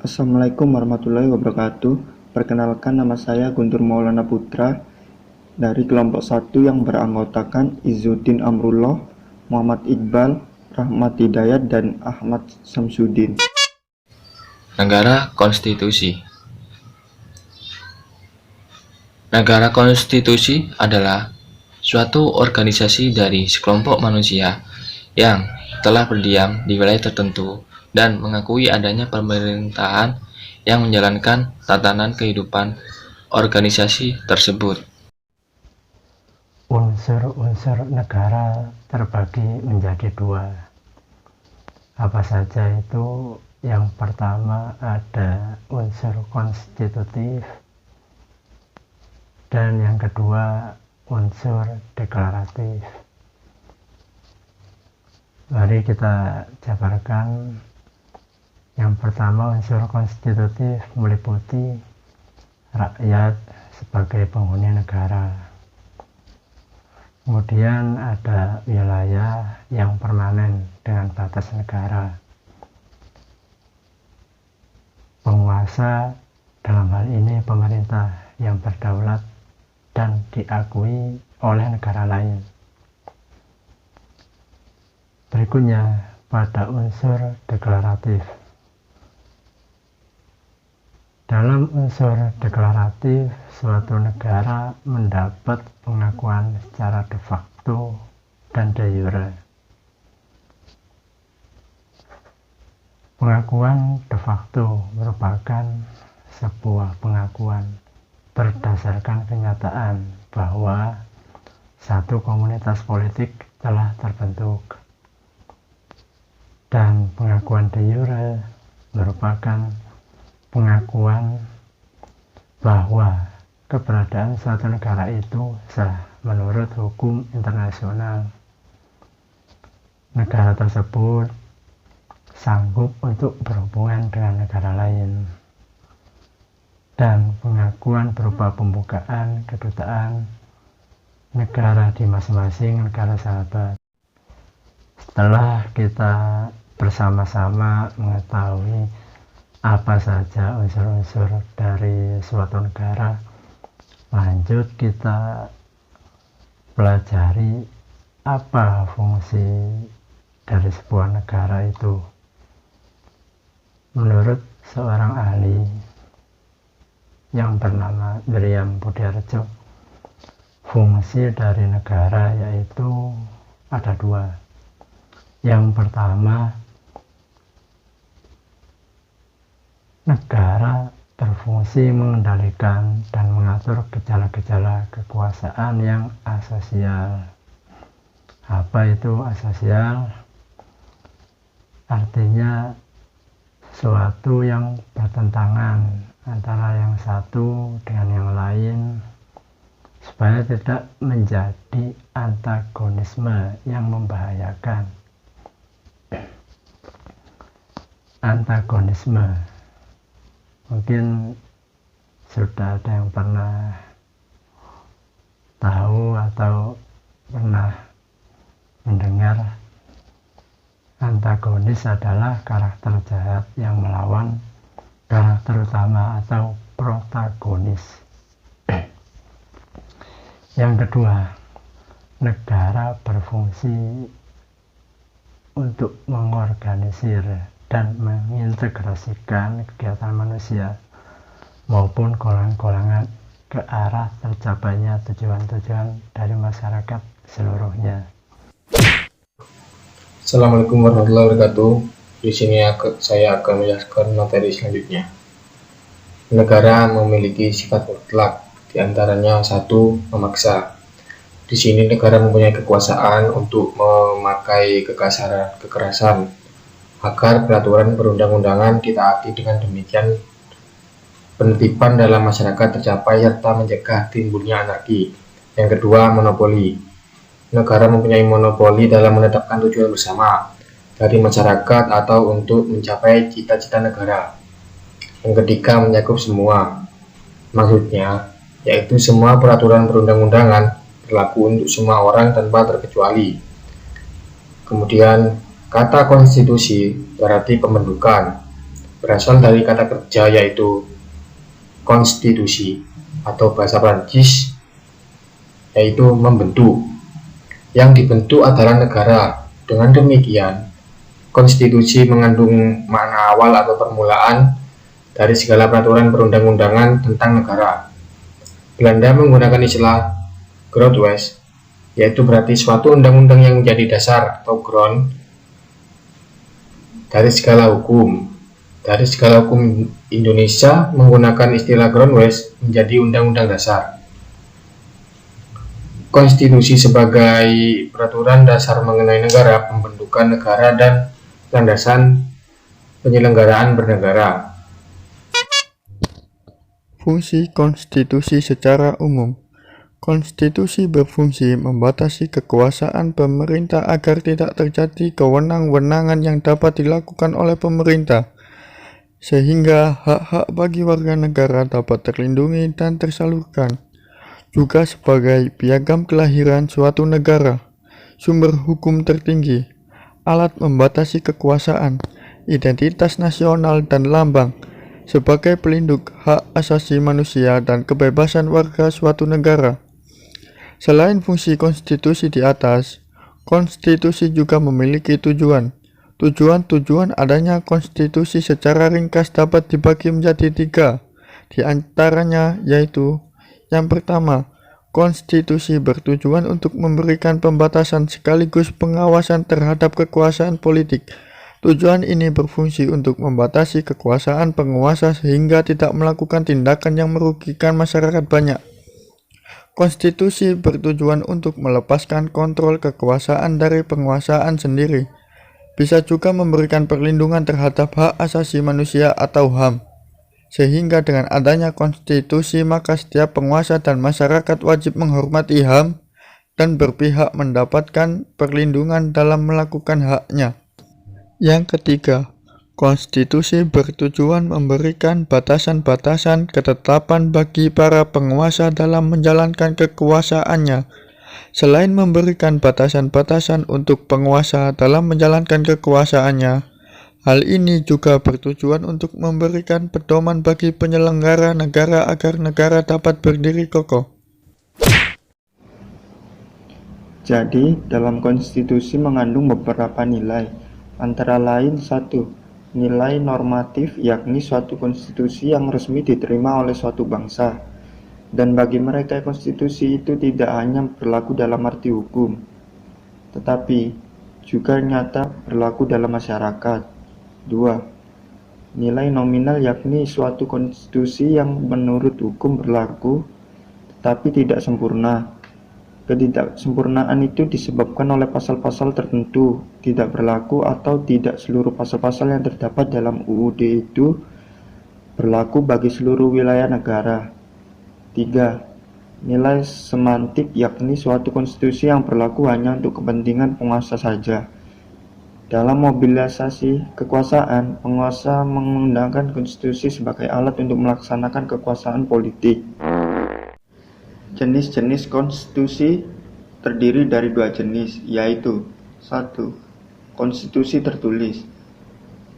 Assalamualaikum warahmatullahi wabarakatuh. Perkenalkan, nama saya Guntur Maulana Putra dari kelompok 1 yang beranggotakan Izzuddin Amrullah, Muhammad Iqbal, Rahmat Hidayat, dan Ahmad Samsuddin. Negara Konstitusi. Negara konstitusi adalah suatu organisasi dari sekelompok manusia yang telah berdiam di wilayah tertentu dan mengakui adanya pemerintahan yang menjalankan tatanan kehidupan organisasi tersebut. Unsur-unsur negara terbagi menjadi dua. Apa saja itu? Yang pertama ada unsur konstitutif, dan yang kedua unsur deklaratif. Mari kita jabarkan. Yang pertama, unsur konstitutif meliputi rakyat sebagai penghuni negara. Kemudian ada wilayah yang permanen dengan batas negara. Penguasa, dalam hal ini pemerintah yang berdaulat dan diakui oleh negara lain. Berikutnya, pada unsur deklaratif. Dalam unsur deklaratif, suatu negara mendapat pengakuan secara de facto dan de jure. Pengakuan de facto merupakan sebuah pengakuan berdasarkan kenyataan bahwa satu komunitas politik telah terbentuk. Dan pengakuan de jure merupakan pengakuan bahwa keberadaan suatu negara itu sah menurut hukum internasional. Negara tersebut sanggup untuk berhubungan dengan negara lain. Dan pengakuan berupa pembukaan kedutaan negara di masing-masing negara sahabat. Setelah kita bersama-sama mengetahui apa saja unsur-unsur dari suatu negara, lanjut kita pelajari apa fungsi dari sebuah negara itu. Menurut seorang ahli yang bernama Miriam Budiarjo, fungsi dari negara yaitu ada dua. Yang pertama, negara berfungsi mengendalikan dan mengatur gejala-gejala kekuasaan yang asosial. Apa itu asosial? Artinya sesuatu yang bertentangan antara yang satu dengan yang lain, supaya tidak menjadi antagonisme yang membahayakan. Antagonisme, mungkin sudah ada yang pernah tahu atau pernah mendengar. Antagonis adalah karakter jahat yang melawan karakter utama atau protagonis. Yang kedua, negara berfungsi untuk mengorganisir dan mengintegrasikan kegiatan manusia maupun golongan-golongan ke arah tercapainya tujuan-tujuan dari masyarakat seluruhnya. Assalamualaikum warahmatullahi wabarakatuh. Di sini saya akan menjelaskan materi selanjutnya. Negara memiliki sifat mutlak, diantaranya satu, memaksa. Di sini negara mempunyai kekuasaan untuk memakai kekerasan agar peraturan perundang-undangan ditaati. Dengan demikian, penertiban dalam masyarakat tercapai serta mencegah timbulnya anarki. Yang kedua, monopoli. Negara mempunyai monopoli dalam menetapkan tujuan bersama dari masyarakat atau untuk mencapai cita-cita negara. Yang ketiga, mencakup semua. Maksudnya, yaitu semua peraturan perundang-undangan berlaku untuk semua orang tanpa terkecuali. Kemudian, kata konstitusi berarti pembentukan. berasal dari kata kerja yaitu konstitusi atau bahasa Prancis yaitu membentuk. Yang dibentuk adalah negara. Dengan demikian, konstitusi mengandung makna awal atau permulaan dari segala peraturan perundang-undangan tentang negara. Belanda menggunakan istilah grondwet, yaitu berarti suatu undang-undang yang menjadi dasar atau grond dari segala hukum. Dari segala hukum Indonesia menggunakan istilah grondwet menjadi undang-undang dasar. Konstitusi sebagai peraturan dasar mengenai negara, pembentukan negara, dan landasan penyelenggaraan bernegara. Fungsi konstitusi secara umum. Konstitusi berfungsi membatasi kekuasaan pemerintah agar tidak terjadi kewenang-wenangan yang dapat dilakukan oleh pemerintah, sehingga hak-hak bagi warga negara dapat terlindungi dan tersalurkan. Juga sebagai piagam kelahiran suatu negara, sumber hukum tertinggi, alat membatasi kekuasaan, identitas nasional dan lambang, sebagai pelindung hak asasi manusia dan kebebasan warga suatu negara. Selain fungsi konstitusi di atas, konstitusi juga memiliki tujuan. Tujuan adanya konstitusi secara ringkas dapat dibagi menjadi 3, di antaranya yaitu: yang pertama, konstitusi bertujuan untuk memberikan pembatasan sekaligus pengawasan terhadap kekuasaan politik. Tujuan ini berfungsi untuk membatasi kekuasaan penguasa sehingga tidak melakukan tindakan yang merugikan masyarakat banyak. Konstitusi bertujuan untuk melepaskan kontrol kekuasaan dari penguasaan sendiri. Bisa juga memberikan perlindungan terhadap hak asasi manusia atau HAM. Sehingga dengan adanya konstitusi maka setiap penguasa dan masyarakat wajib menghormati HAM dan berpihak mendapatkan perlindungan dalam melakukan haknya. Yang ketiga, konstitusi bertujuan memberikan batasan-batasan ketetapan bagi para penguasa dalam menjalankan kekuasaannya. Selain memberikan batasan-batasan untuk penguasa dalam menjalankan kekuasaannya, hal ini juga bertujuan untuk memberikan pedoman bagi penyelenggara negara agar negara dapat berdiri kokoh. Jadi, dalam konstitusi mengandung beberapa nilai, antara lain 1. Nilai normatif, yakni suatu konstitusi yang resmi diterima oleh suatu bangsa. Dan bagi mereka konstitusi itu tidak hanya berlaku dalam arti hukum, tetapi juga nyata berlaku dalam masyarakat. 2. Nilai nominal, yakni suatu konstitusi yang menurut hukum berlaku tetapi tidak sempurna. Ketidaksempurnaan itu disebabkan oleh pasal-pasal tertentu tidak berlaku atau tidak seluruh pasal-pasal yang terdapat dalam UUD itu berlaku bagi seluruh wilayah negara. 3. Nilai semantik, yakni suatu konstitusi yang berlaku hanya untuk kepentingan penguasa saja. Dalam mobilisasi kekuasaan, penguasa menggunakan konstitusi sebagai alat untuk melaksanakan kekuasaan politik. Jenis-jenis konstitusi terdiri dari 2 jenis, yaitu 1. Konstitusi tertulis.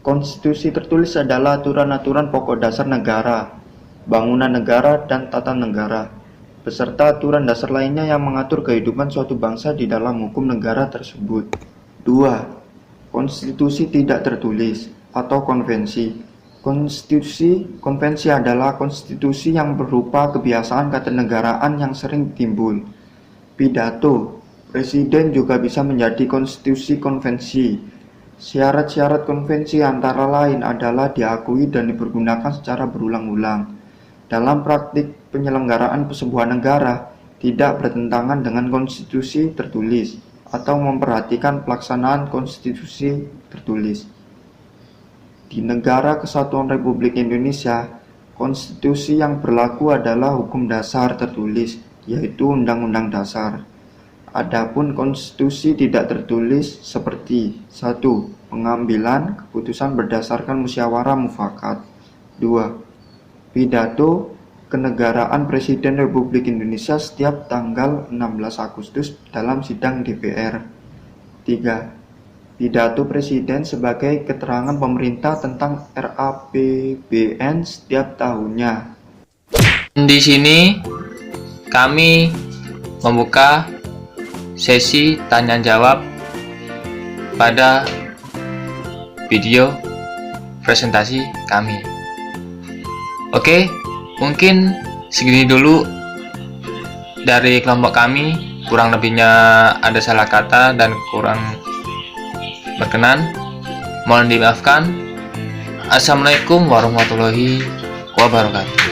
Konstitusi tertulis adalah aturan-aturan pokok dasar negara, bangunan negara, dan tata negara, beserta aturan dasar lainnya yang mengatur kehidupan suatu bangsa di dalam hukum negara tersebut. 2. Konstitusi tidak tertulis atau konvensi. Konvensi adalah konstitusi yang berupa kebiasaan kenegaraan yang sering timbul. Pidato presiden juga bisa menjadi konstitusi konvensi. Syarat-syarat konvensi antara lain adalah diakui dan dipergunakan secara berulang-ulang. Dalam praktik penyelenggaraan sebuah negara, tidak bertentangan dengan konstitusi tertulis atau memperhatikan pelaksanaan konstitusi tertulis. Di Negara Kesatuan Republik Indonesia, konstitusi yang berlaku adalah hukum dasar tertulis, yaitu Undang-Undang Dasar. Adapun konstitusi tidak tertulis seperti 1. Pengambilan keputusan berdasarkan musyawarah mufakat. 2. Pidato kenegaraan Presiden Republik Indonesia setiap tanggal 16 Agustus dalam sidang DPR. 3. Pidato Presiden sebagai keterangan pemerintah tentang RAPBN setiap tahunnya. Di sini kami membuka sesi tanya jawab pada video presentasi kami. Oke, mungkin segini dulu dari kelompok kami. Kurang lebihnya ada salah kata dan kurang berkenan, mohon dimaafkan. Assalamualaikum warahmatullahi wabarakatuh.